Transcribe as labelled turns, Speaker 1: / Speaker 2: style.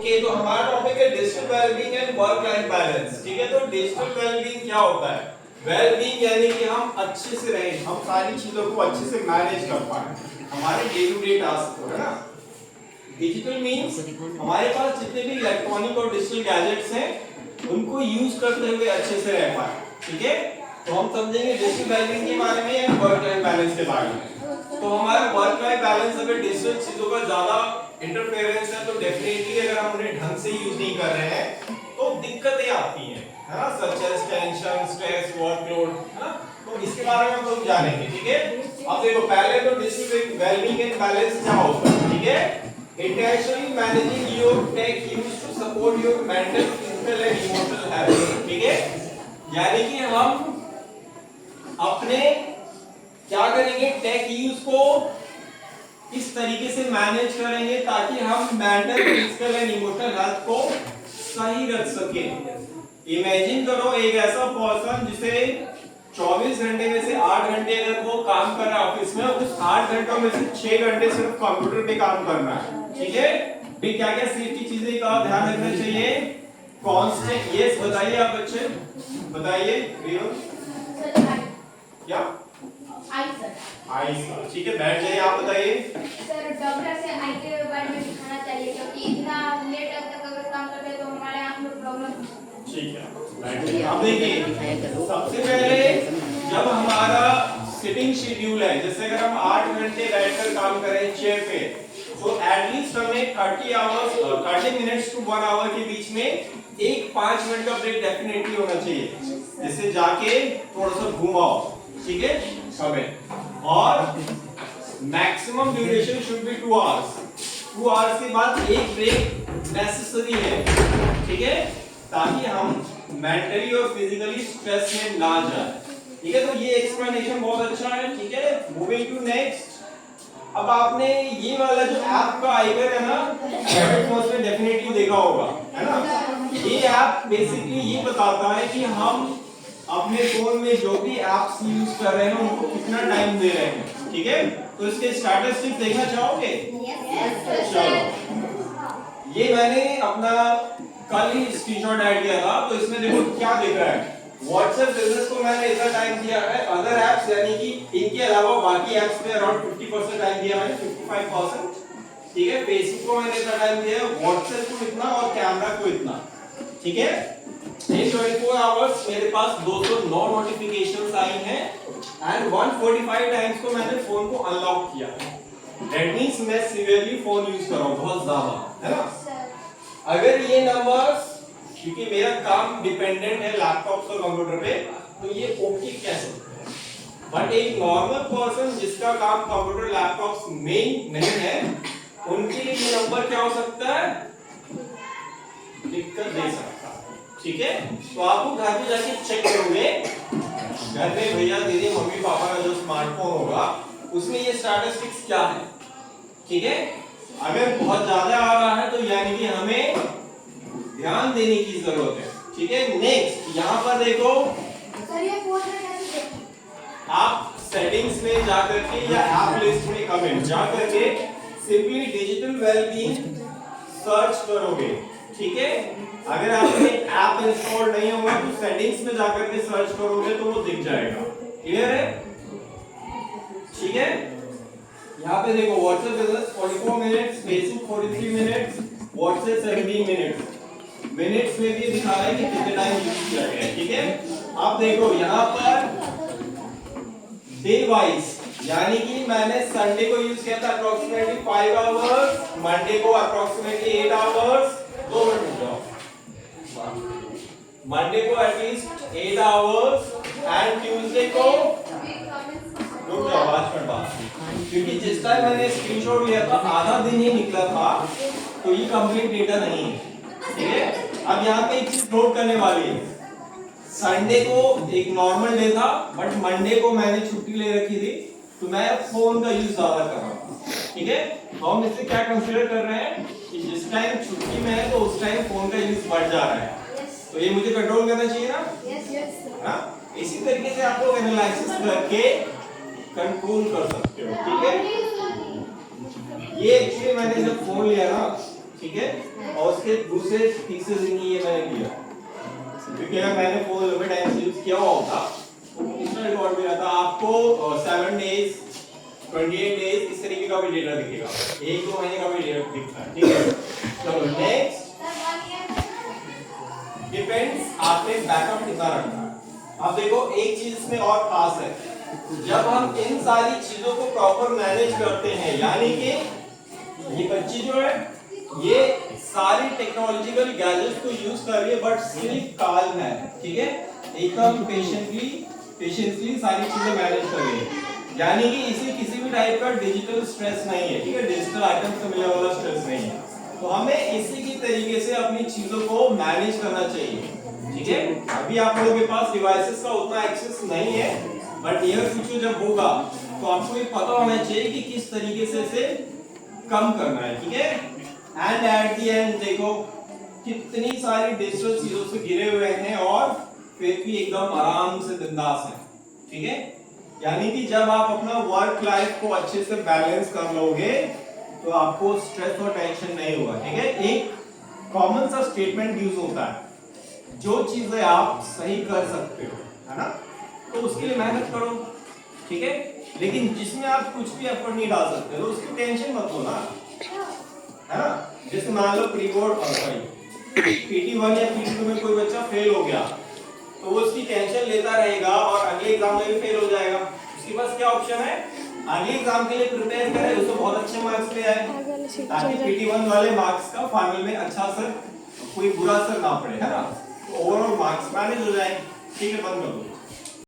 Speaker 1: Okay, तो हमारा topic है digital wellbeing and work life balance. ठीक है, तो डिजिटल वेलबीइंग क्या होता है? वेलबीइंग यानी कि हम अच्छे से रहें, हम सारी चीजों को अच्छे से मैनेज कर पाए, हमारे डे टू डे टास्क को, है ना। डिजिटल मींस हमारे पास जितने भी इलेक्ट्रॉनिक और डिजिटल गैजेट्स हैं उनको यूज करते हुए अच्छे से रह पाए। ठीक है, तो हम समझेंगे डिजिटल वेलबीइंग के बारे में या वर्क लाइफ बैलेंस के बारे में। तो हमारा वर्क लाइफ बैलेंस अगर डिजिटल चीजों का ज्यादा इंटरफेरेंस है तो डेफिनेटली अगर हम उन्हें ढंग से यूज नहीं कर रहे हैं तो दिक्कतें आती हैं, है ना, such as tension, stress, workload, है ना। तो इसके बारे में हम लोग जानेंगे। ठीक है, अब देखो पहले तो डिजिटल वेलबीइंग एंड बैलेंस क्या होता है। ठीक है, intentionally managing your tech use to support your mental, physical and emotional health। ठीक है, यानी कि हम अपने क्या करेंगे, टेक यूज को इस तरीके से मैनेज करेंगे ताकि हम mental, physical and emotional health को सही रख सके। इमेजिन करो एक ऐसा पर्सन जिसे 24 घंटे में से 8 घंटे अगर वो काम कर रहा है ऑफिस में, उस 8 घंटों में से 6 घंटे सिर्फ कंप्यूटर पे काम करना है। ठीक है, भी क्या क्या सेफ्टी चीजें का ध्यान रखना चाहिए। कांस्टेंट, यस बताइए आप बच्चे, बताइए क्या आई सर। ठीक है, बैठ जाइए, आप बताइए
Speaker 2: सर। डॉक्टर से आई के बारे में सिखाना चाहिए क्योंकि इतना लेट तक अगर काम करते हैं तो हमारे आंख में प्रॉब्लम।
Speaker 1: ठीक है, बैठ जाइए। अब देखिए सबसे पहले जब हमारा सिटिंग शेड्यूल है, जैसे अगर हम 8 घंटे बैठकर काम करें चेयर पे, तो एटलीस्ट हमें 30 मिनट्स टू 1 आवर के बीच में एक 5 मिनट का ब्रेक डेफिनेटली होना चाहिए, जिससे जाके थोड़ा सा घुमाओ। ठीक है, समय और maximum duration should be 2 hours. 2 hours के बाद एक ब्रेक नेसेसरी है। ठीक है, ताकि हम मेंटली और फिजिकली स्ट्रेस में ना जाए। ठीक है, तो ये एक्सप्लेनेशन बहुत अच्छा है। ठीक है, मूविंग टू नेक्स्ट। अब आपने ये वाला जो ऐप का आइकन है ना, एडवर्टाइजमेंट में डेफिनेटली देखा होगा, है ना। ये ऐप बेसिकली ये बताता है कि हम अपने फोन में जो भी एप्स यूज कर रहे हैं उनको कितना टाइम दे रहे हैं। ठीक है, तो इसके स्टैटिस्टिक्स देखना चाहोगे? चलो, ये मैंने अपना कल ही स्क्रीनशॉट ऐड किया था, तो इसमें देखो क्या दिख रहा है। व्हाट्सएप बिजनेस को मैंने इतना टाइम दिया है, अदर एप्स यानी कि इनके अलावा बाकी एप्स पे अराउंड 50% टाइम दिया मैंने, 55%। ठीक है, फेसबुक को मैंने इतना टाइम दिया है, व्हाट्सएप को इतना और कैमरा को इतना। ठीक है, इन 24 आवर्स मेरे पास 209 नोटिफिकेशंस आई हैं एंड 145 टाइम्स को मैंने फोन को अनलॉक किया। दैट मींस मैं सीरियसली फोन यूज कर रहा हूं बहुत ज्यादा, है ना। अगर ये नंबर्स, क्योंकि मेरा काम डिपेंडेंट है लैपटॉप और कंप्यूटर पे, तो ये ओके कह सकते हैं। बट एक नॉर्मल पर्सन जिसका काम कंप्यूटर लैपटॉप में नहीं है, उनके लिए ये नंबर क्या हो सकता है, दिक्कत दे सकता है। ठीक है, तो आपको घर पे जाके चेक करोगे, घर में भैया दीदी मम्मी पापा का जो स्मार्टफोन होगा उसमें ये स्टैटिस्टिक्स क्या है। ठीक है, अगर बहुत ज्यादा आ रहा है तो यानी कि हमें ध्यान देने की जरूरत है। ठीक है, नेक्स्ट यहाँ पर देखो,
Speaker 2: सर ये फोन में कैसे देखें?
Speaker 1: आप सेटिंग्स में जाकर के या ऐप लिस्ट में कमेंट जाकर के सिंपली डिजिटल वेलबीइंग सर्च करोगे। ठीक है, अगर आपने ऐप इंस्टॉल नहीं होगा तो सेटिंग्स में जाकर के सर्च करोगे तो वो दिख जाएगा। क्लियर है? ठीक है, यहाँ पे देखो WhatsApp business 44 minutes, Facebook 43 minutes, WhatsApp 17 minutes. Minutes में भी दिखा रहा है कि कितने टाइम यूज किया गया है। ठीक है, आप देखो यहाँ पर डे वाइज, यानी कि मैंने संडे को यूज किया था अप्रोक्सीमेटली 5 आवर्स, मंडे को अप्रोक्सीमेटली 8 आवर्स। 2 मिनट रुक जाओ, मंडे को एटलीस्ट 8 आवर्स एंड ट्यूसडे को रुक जाओ 5 मिनट बाद, क्योंकि जिस टाइम मैंने स्क्रीनशॉट लिया था आधा दिन ही निकला था, तो ये कंप्लीट डेटा नहीं है। ठीक है, अब यहाँ पे एक चीज नोट करने वाली है, संडे को एक नॉर्मल डे था बट मंडे को मैंने छुट्टी ले रखी थी, तो मैं फोन का यूज ज्यादा कर रहा हूँ। ठीक है, तो हम इससे क्या कंसीडर कर रहे हैं कि जिस टाइम छुट्टी में है तो उस टाइम फोन का यूज बढ़ जा रहा है, तो ये मुझे कंट्रोल करना चाहिए ना। हाँ, इसी तरीके से आप लोग एनालिसिस करके कंट्रोल कर सकते हो। ठीक है, ये एक्चुअली मैंने जब फोन लिया ना, ठीक है, और उसके दूसरे तीसरे दिन ये मैंने किया, क्योंकि अगर मैंने 4 लिमिट टाइम्स यूज किया हुआ होता तो कितना रिकॉर्ड में रहता आपको 7 डेज 28 डेज इस तरीके का भी डेटा दिखेगा, 1-2 महीने का भी डेटा दिखता है, ठीक है। चलो नेक्स्ट, डिपेंड्स आपने बैकअप कितना रखना है। अब देखो एक चीज इसमें और खास है, जब हम इन सारी चीजों को प्रॉपर मैनेज करते हैं, यानी कि ये बच्ची जो है ये सारी टेक्नोलॉजिकल गैजेट्स को यूज कर रही है बट सिर्फ काल्म है, ठीक है, एकदम पेशेंटली सारी चीजें मैनेज कर रही है, यानी कि इसे किसी भी टाइप का डिजिटल स्ट्रेस नहीं है, ठीक है, डिजिटल आइटम से मिलने वाला स्ट्रेस नहीं है। तो हमें इसी की तरीके से अपनी चीजों को मैनेज करना चाहिए, ठीक है। अभी आप लोगों के पास डिवाइसेस का उतना एक्सेस नहीं है, बट नियर फ्यूचर जब होगा तो आपको ये पता होना चाहिए कि किस तरीके से इसे कम करना है, ठीक है। एंड एट द एंड देखो कितनी सारी डिजिटल चीजों से घिरे हुए हैं और फिर भी एकदम आराम से बिंदास है, ठीक है। यानी कि जब आप अपना वर्क लाइफ को अच्छे से बैलेंस कर लोगे तो आपको स्ट्रेस और टेंशन नहीं होगा, ठीक है। एक कॉमन सा स्टेटमेंट यूज होता है, जो चीजें आप सही कर सकते हो, है ना, तो उसके लिए मेहनत करो, ठीक है, लेकिन जिसमें आप कुछ भी एफर्ट नहीं डाल सकते तो उसकी टेंशन मत लो ना, है ना। जैसे मान लो प्री बोर्ड और PT1 या PT2 में कोई बच्चा फेल हो गया तो वो उसकी टेंशन लेता रहेगा और अगले एग्जाम में भी फेल हो जाएगा, उसके पास क्या ऑप्शन है, अगले एग्जाम के लिए प्रिपेयर करे, उसको बहुत अच्छे मार्क्स ले आए ताकि PT1 वाले मार्क्स का फाइनल में अच्छा असर, कोई बुरा असर ना पड़े, है ना, ओवरऑल मार्क्स मैनेज हो जाए, ठीक है। बंद कर दो।